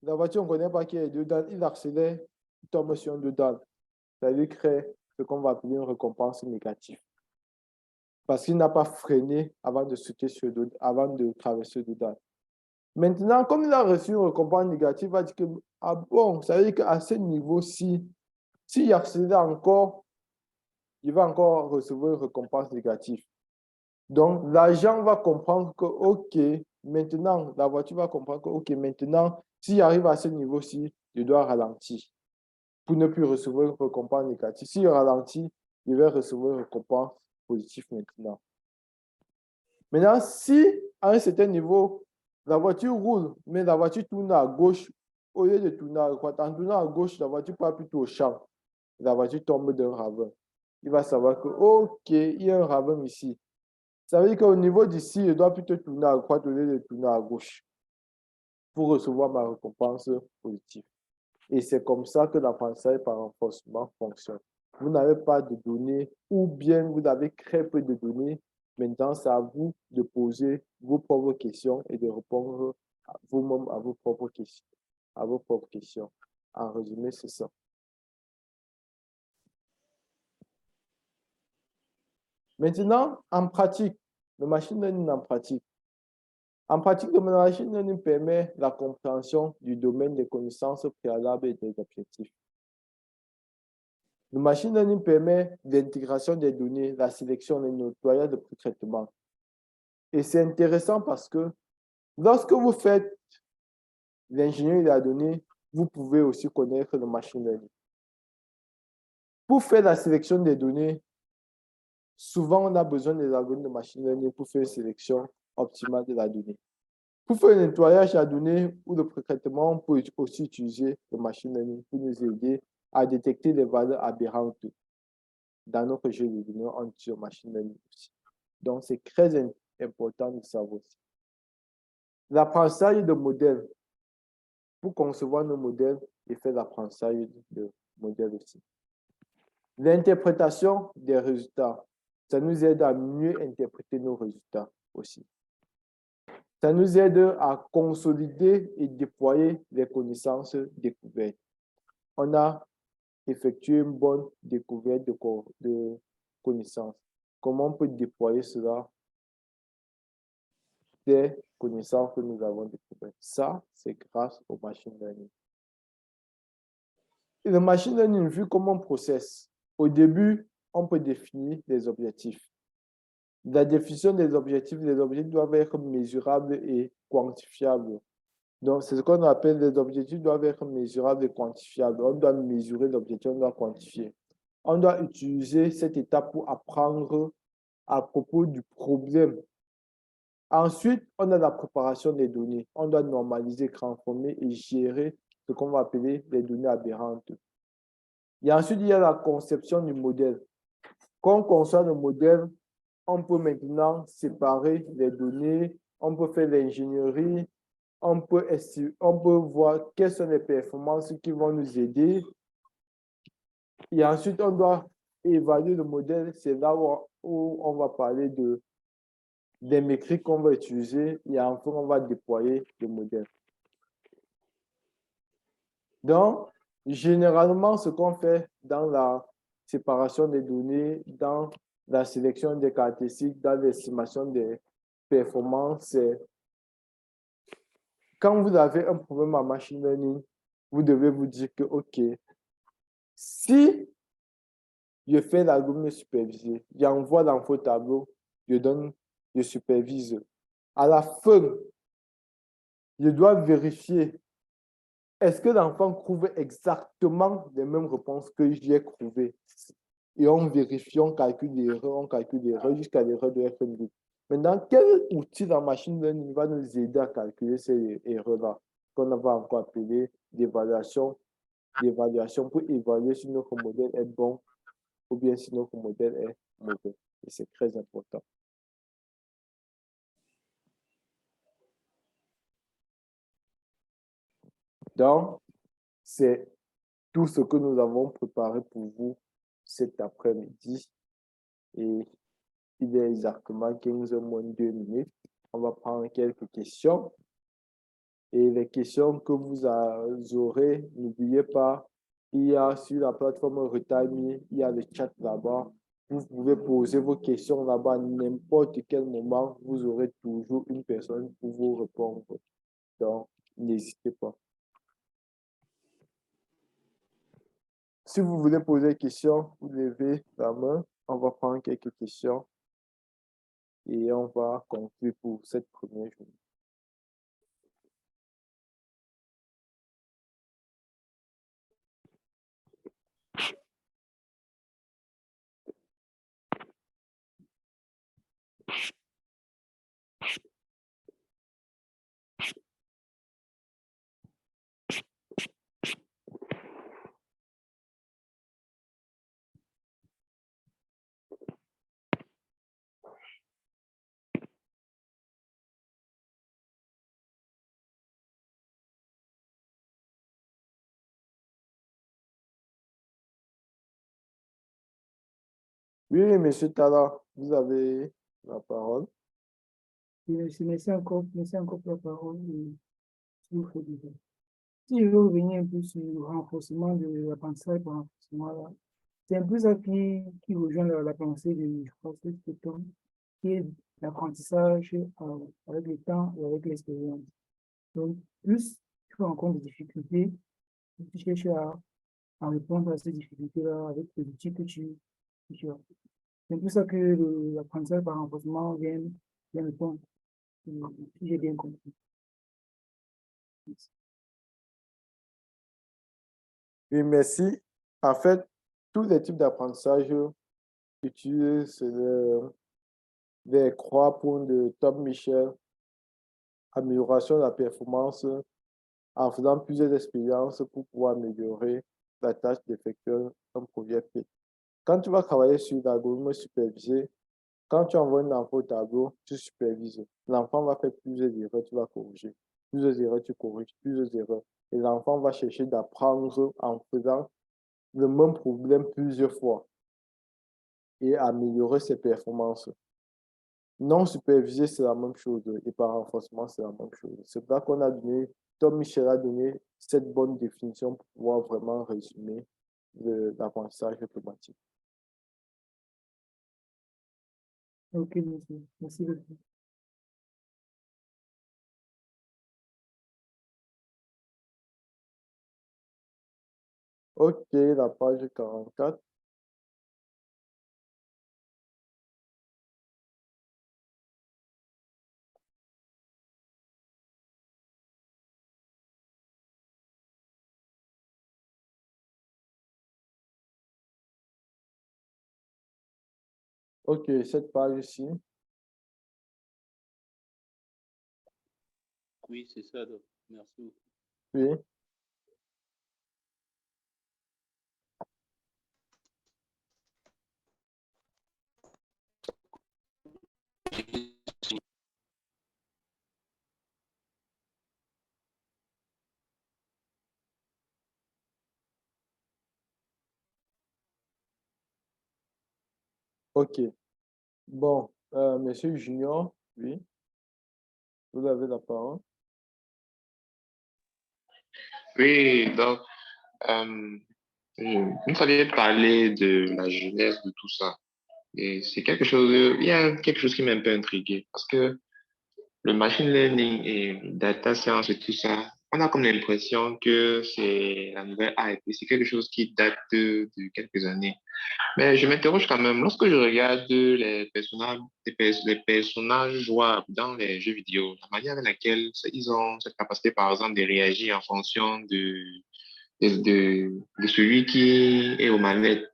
A: La voiture, on ne connaît pas qui est deux dents. Il accélère, il tombe sur un deux dents. Ça lui crée ce qu'on va appeler une récompense négative. Parce qu'il n'a pas freiné avant de sauter sur deux, avant de traverser deux dents. Maintenant, comme il a reçu une récompense négative, il va dire que, ah bon, ça veut dire qu'à ce niveau-ci, s'il accélère encore, il va encore recevoir une récompense négative. Donc, l'agent va comprendre que, OK, maintenant, la voiture va comprendre que, OK, maintenant, s'il arrive à ce niveau-ci, il doit ralentir pour ne plus recevoir une récompense négative. S'il ralentit, il va recevoir une récompense positive maintenant. Maintenant, si à un certain niveau, la voiture roule, mais la voiture tourne à gauche au lieu de tourner à droite, en tournant à gauche, la voiture part plutôt au champ. La voiture tombe d'un ravin. Il va savoir que, OK, il y a un ravin ici. Ça veut dire qu'au niveau d'ici, je dois plutôt tourner à droite au lieu de tourner à gauche pour recevoir ma récompense positive. Et c'est comme ça que l'apprentissage par renforcement fonctionne. Vous n'avez pas de données ou bien vous avez très peu de données. Maintenant, c'est à vous de poser vos propres questions et de répondre vous-même à vos propres questions. En résumé, c'est ça. Maintenant, en pratique, le machine learning en pratique. En pratique, le machine learning permet la compréhension du domaine des connaissances préalables et des objectifs. Le machine learning permet l'intégration des données, la sélection, le nettoyage, le pré-traitement. Et c'est intéressant parce que lorsque vous faites l'ingénierie de la donnée, vous pouvez aussi connaître le machine learning. Pour faire la sélection des données, souvent on a besoin des algorithmes de machine learning pour faire une sélection optimale de la donnée. Pour faire le nettoyage de la donnée ou le pré-traitement, on peut aussi utiliser le machine learning pour nous aider à détecter les valeurs aberrantes. Dans notre jeu de données, on utilise le machine learning aussi. Donc, c'est très important de savoir aussi. L'apprentissage de modèles. Pour concevoir nos modèles et faire l'apprentissage de modèles aussi. L'interprétation des résultats. Ça nous aide à mieux interpréter nos résultats aussi. Ça nous aide à consolider et déployer les connaissances découvertes. On a effectué une bonne découverte de connaissances. Comment on peut déployer cela? Des connaissances que nous avons découvertes. Ça, c'est grâce au machine learning. Et le machine learning, vu comme un process, au début, on peut définir des objectifs. La définition des objectifs doivent être mesurables et quantifiables. Donc, c'est ce qu'on appelle les objectifs doivent être mesurables et quantifiables. On doit mesurer l'objectif, on doit quantifier. On doit utiliser cette étape pour apprendre à propos du problème. Ensuite, on a la préparation des données. On doit normaliser, transformer et gérer ce qu'on va appeler les données aberrantes. Et ensuite, il y a la conception du modèle. Quand on conçoit le modèle, on peut maintenant séparer les données, on peut faire l'ingénierie, on peut voir quelles sont les performances qui vont nous aider. Et ensuite, on doit évaluer le modèle. C'est là où on va parler des métriques qu'on va utiliser et enfin, on va déployer le modèle. Donc, généralement, ce qu'on fait dans la séparation des données, dans la sélection des caractéristiques, dans l'estimation des performances, c'est quand vous avez un problème en machine learning, vous devez vous dire que, OK, si je fais l'algorithme supervisé, j'envoie dans vos tableaux, je supervise. À la fin, je dois vérifier est-ce que l'enfant trouve exactement les mêmes réponses que j'ai trouvées? Et on vérifie, on calcule l'erreur jusqu'à l'erreur de FNB. Maintenant, quel outil dans machine learning va nous aider à calculer ces erreurs-là, qu'on va encore appeler l'évaluation pour évaluer si notre modèle est bon ou bien si notre modèle est mauvais. Et c'est très important. Donc, c'est tout ce que nous avons préparé pour vous cet après-midi. Et il est exactement 15h moins 2 minutes. On va prendre quelques questions. Et les questions que vous aurez, n'oubliez pas, il y a sur la plateforme Retime, il y a le chat là-bas. Vous pouvez poser vos questions là-bas à n'importe quel moment. Vous aurez toujours une personne pour vous répondre. Donc, n'hésitez pas. Si vous voulez poser des questions, vous levez la main. On va prendre quelques questions et on va conclure pour cette première journée. Oui, monsieur Tala, vous avez la parole.
D: Merci encore pour la parole. Si je veux revenir un peu sur le renforcement de l'apprentissage par renforcement, là, c'est un peu ça qui rejoint la pensée de Francis Péton, qui est l'apprentissage avec le temps et avec l'expérience. Donc, plus tu rencontres des difficultés, tu cherches en répondre à ces difficultés-là avec les outils que tu as. C'est pour ça que l'apprentissage par renforcement vient répondre, si j'ai bien compris.
A: Oui, merci. En fait, tous les types d'apprentissage utilisent les 3 points de Tom Michel, amélioration de la performance en faisant plusieurs expériences pour pouvoir améliorer la tâche d'effectuer un projet P. Quand tu vas travailler sur l'algorithme supervisé, quand tu envoies un enfant au tableau, tu supervises. L'enfant va faire plusieurs erreurs, tu vas corriger. Plusieurs erreurs, tu corriges. Plusieurs erreurs. Et l'enfant va chercher d'apprendre en faisant le même problème plusieurs fois et améliorer ses performances. Non supervisé, c'est la même chose. Et par renforcement, c'est la même chose. C'est pour ça qu'on a donné, Tom Michel a donné cette bonne définition pour pouvoir vraiment résumer l'apprentissage automatique.
D: Ok, merci. Merci beaucoup.
A: OK, la page 44. OK, cette page-ci.
F: Oui, c'est ça, Doc. Merci
A: Oui.
F: beaucoup.
A: OK. Bon, Monsieur Junior, oui, vous avez la parole.
B: Oui, donc, euh, il fallait parler de la jeunesse de tout ça. Et c'est quelque chose, il y a quelque chose qui m'a un peu intrigué parce que le machine learning et data science et tout ça, on a comme l'impression que c'est la nouvelle hype et c'est quelque chose qui date de quelques années. Mais je m'interroge quand même, lorsque je regarde les personnages jouables dans les jeux vidéo, la manière avec laquelle ils ont cette capacité, par exemple, de réagir en fonction de celui qui est aux manettes.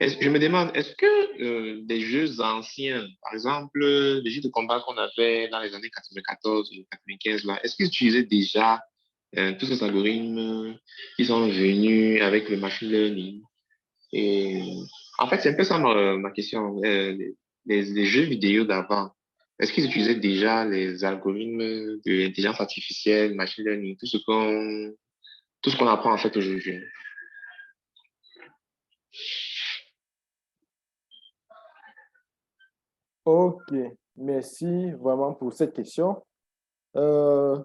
B: Je me demande, est-ce que des jeux anciens, par exemple, les jeux de combat qu'on avait dans les années 94 et 95, là, est-ce qu'ils utilisaient déjà tous ces algorithmes qui sont venus avec le machine learning? Et en fait, c'est un peu ça ma question. Les jeux vidéo d'avant, est-ce qu'ils utilisaient déjà les algorithmes de l'intelligence artificielle, machine learning, tout ce qu'on apprend en fait aujourd'hui?
A: OK, merci vraiment pour cette question. Euh,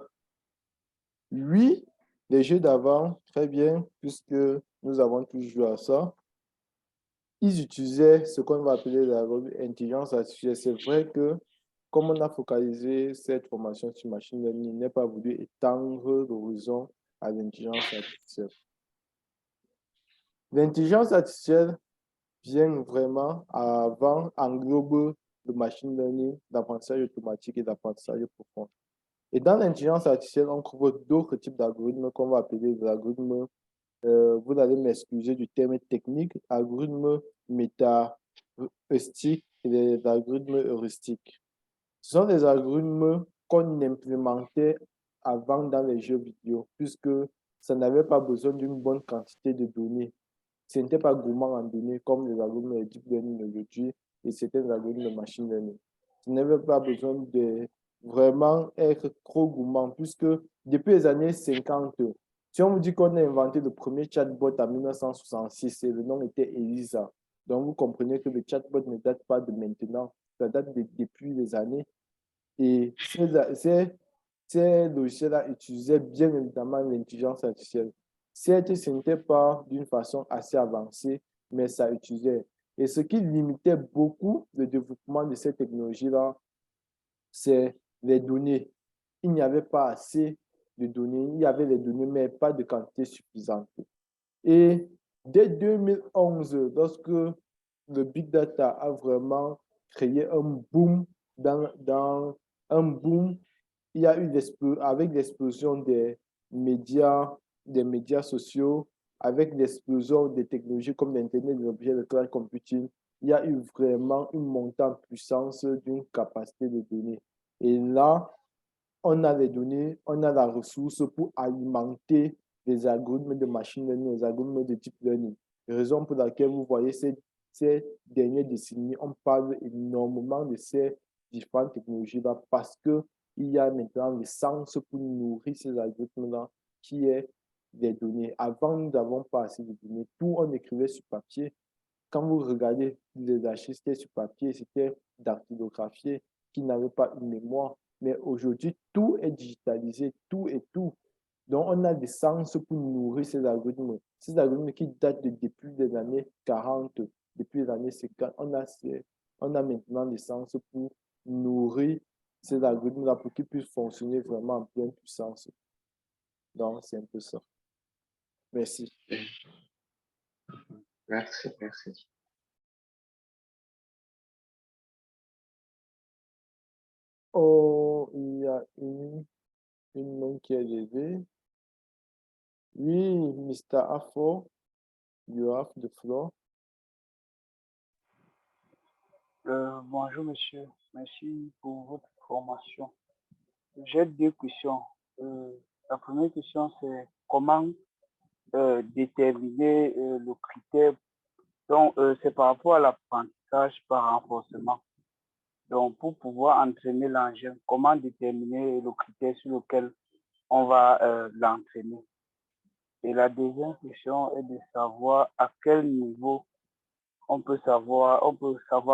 A: oui, les jeux d'avant, très bien, puisque nous avons tous joué à ça. Ils utilisaient ce qu'on va appeler l'intelligence artificielle. C'est vrai que, comme on a focalisé cette formation sur machine learning, il n'est pas voulu étendre l'horizon à l'intelligence artificielle. L'intelligence artificielle vient vraiment avant, englobe le machine learning, l'apprentissage automatique et l'apprentissage profond. Et dans l'intelligence artificielle, on trouve d'autres types d'algorithmes qu'on va appeler des algorithmes, vous allez m'excuser du terme technique, algorithmes méta-heuristiques et des algorithmes heuristiques. Ce sont des algorithmes qu'on implémentait avant dans les jeux vidéo, puisque ça n'avait pas besoin d'une bonne quantité de données. Ce n'était pas gourmand en données comme les algorithmes de deep learning aujourd'hui et c'était des algorithmes de machine learning. Tu n'avais pas besoin de vraiment être trop gourmand puisque depuis les années 50, si on vous dit qu'on a inventé le premier chatbot en 1966 et le nom était Elisa, donc vous comprenez que le chatbot ne date pas de maintenant, ça date depuis les années. Et ces logiciels-là utilisaient bien évidemment l'intelligence artificielle. Certes, ce n'était pas d'une façon assez avancée, mais ça utilisait. Et ce qui limitait beaucoup le développement de ces technologies-là, c'est les données. Il n'y avait pas assez de données. Il y avait les données, mais pas de quantité suffisante. Et Dès 2011, lorsque le Big Data a vraiment créé un boom dans un boom, il y a eu avec l'explosion des médias sociaux, avec l'explosion des technologies comme l'Internet des objets, le cloud computing, il y a eu vraiment une montée en puissance d'une capacité de données. Et là, on a les données, on a la ressource pour alimenter les algorithmes de machine learning, les algorithmes de deep learning. Raison pour laquelle vous voyez ces dernières décennies, on parle énormément de ces différentes technologies-là parce qu'il y a maintenant l'essence pour nourrir ces algorithmes-là qui est des données. Avant, nous n'avons pas assez de données. Tout, on écrivait sur papier. Quand vous regardez les archives, c'était sur papier, c'était dactylographié, qui n'avait pas une mémoire. Mais aujourd'hui, tout est digitalisé, tout et tout. Donc, on a des sens pour nourrir ces algorithmes. Ces algorithmes qui datent depuis les années 40, depuis les années 50, on a maintenant des sens pour nourrir ces algorithmes-là pour qu'ils puissent fonctionner vraiment en pleine puissance. Donc, c'est un peu ça. Merci.
B: Merci, merci.
A: Oh, il y a une main qui est levée. Oui, Mr. Afo, you have the floor.
G: Bonjour monsieur, merci pour votre formation. J'ai deux questions. La première question, c'est comment déterminer le critère. Donc, c'est par rapport à l'apprentissage par renforcement. Donc, pour pouvoir entraîner l'engin, comment déterminer le critère sur lequel on va l'entraîner. Et la deuxième question est de savoir à quel niveau on peut savoir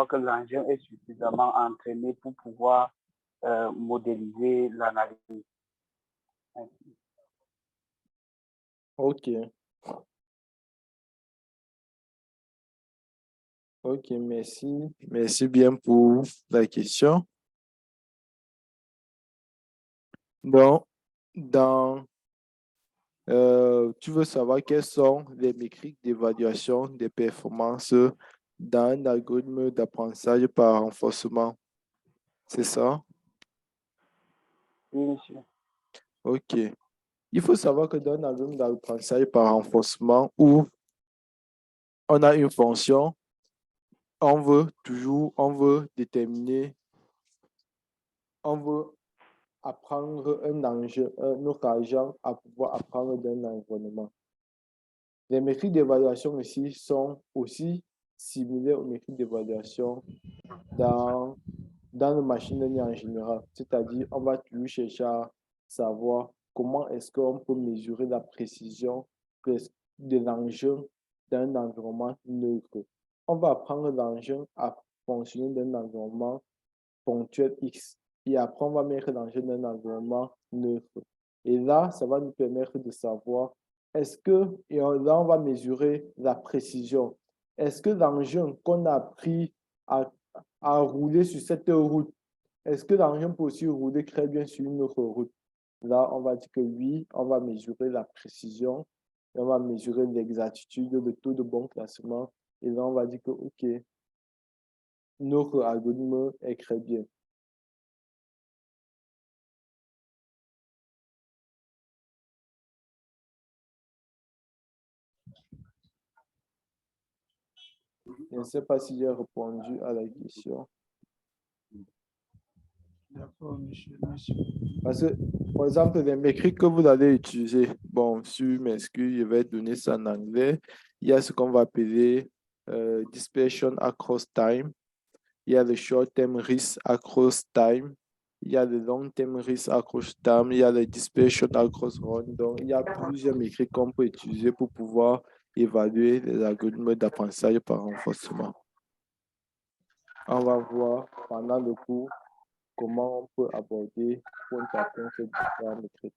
G: que l'engin est suffisamment entraîné pour pouvoir modéliser l'analyse. Merci.
A: Ok. Ok, merci. Merci bien pour la question. Donc, tu veux savoir quelles sont les métriques d'évaluation des performances dans un algorithme d'apprentissage par renforcement. C'est ça?
G: Oui, monsieur.
A: Ok. Il faut savoir que dans un algorithme d'apprentissage par renforcement où on a une fonction, on veut déterminer, on veut apprendre notre agent à pouvoir apprendre d'un environnement. Les métriques d'évaluation ici sont aussi similaires aux métriques d'évaluation dans le machine learning en général. C'est-à-dire, on va toujours chercher à savoir comment est-ce qu'on peut mesurer la précision de l'engin d'un environnement neutre. On va apprendre l'engin à fonctionner dans un environnement ponctuel X. Et après, on va mettre l'engin dans un environnement neutre. Et là, ça va nous permettre de savoir et là, on va mesurer la précision. Est-ce que l'engin qu'on a appris à rouler sur cette route, est-ce que l'engin peut aussi rouler très bien sur une autre route? Là, on va dire que oui, on va mesurer la précision, et on va mesurer l'exactitude, le taux de bon classement. Et là, on va dire que, OK, notre algorithme est très bien. Je ne sais pas si j'ai répondu à la question.
G: D'accord, monsieur. Merci.
A: Parce que, par exemple, les métriques que vous allez utiliser, bon, sur mes excuses, je vais donner ça en anglais. Il y a ce qu'on va appeler dispersion across time. Il y a le short-term risk across time. Il y a le long-term risk across time. Il y a le dispersion across run. Donc, il y a plusieurs métriques qu'on peut utiliser pour pouvoir évaluer les algorithmes d'apprentissage par renforcement. On va voir pendant le cours comment on peut aborder pour atteindre ces différentes métriques.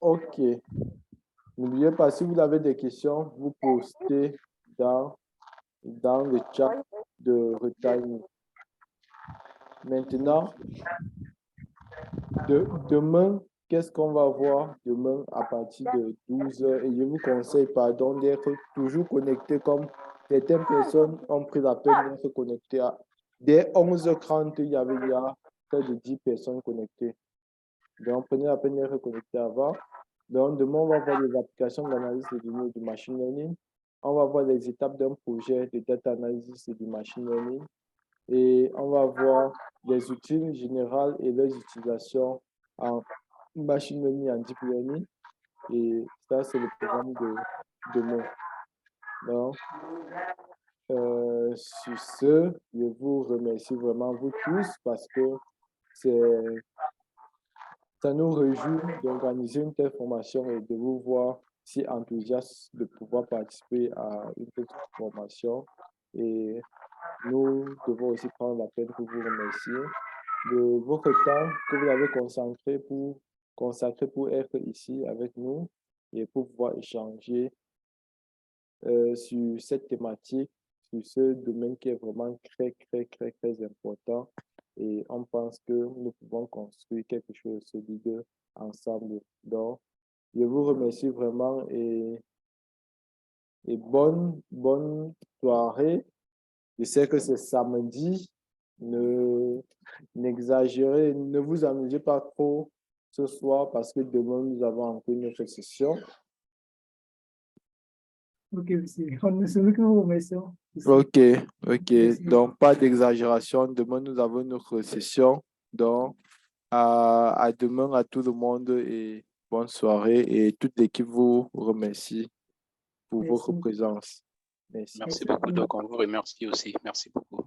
A: OK. N'oubliez pas, si vous avez des questions, vous postez dans le chat de retiming. Maintenant, Demain, qu'est-ce qu'on va voir demain à partir de 12h? Et je vous conseille, pardon, d'être toujours connecté comme certaines personnes ont pris la peine d'être connectées. Dès 11h30, il y avait près de 10 personnes connectées. Donc, prenez la peine d'être connecté avant. Donc, demain, on va voir des applications d'analyse de données et du machine learning. On va voir les étapes d'un projet de data analysis et du machine learning. Et on va voir les outils généraux et leurs utilisations en machine learning et en deep learning. Et ça, c'est le programme de demain. Donc, sur ce, je vous remercie vraiment, vous tous, parce que ça nous réjouit d'organiser une telle formation et de vous voir si enthousiaste de pouvoir participer à une telle formation. Et nous devons aussi prendre la peine pour vous remercier de votre temps que vous avez consacré pour être ici avec nous et pour pouvoir échanger sur cette thématique, sur ce domaine qui est vraiment très important. Et on pense que nous pouvons construire quelque chose de solide ensemble. Donc, je vous remercie vraiment et bonne soirée. Je sais que c'est samedi. N'exagérez, ne vous amusez pas trop ce soir parce que demain, nous avons encore une autre session.
D: Ok, monsieur. On se met que vous remercions.
A: Ok.
D: Merci.
A: Donc, pas d'exagération. Demain, nous avons une autre session. Donc, à demain à tout le monde et bonne soirée. Et toute l'équipe vous remercie pour votre
D: Merci.
A: présence. Merci.
F: Merci beaucoup, Doc. On vous remercie aussi. Merci beaucoup.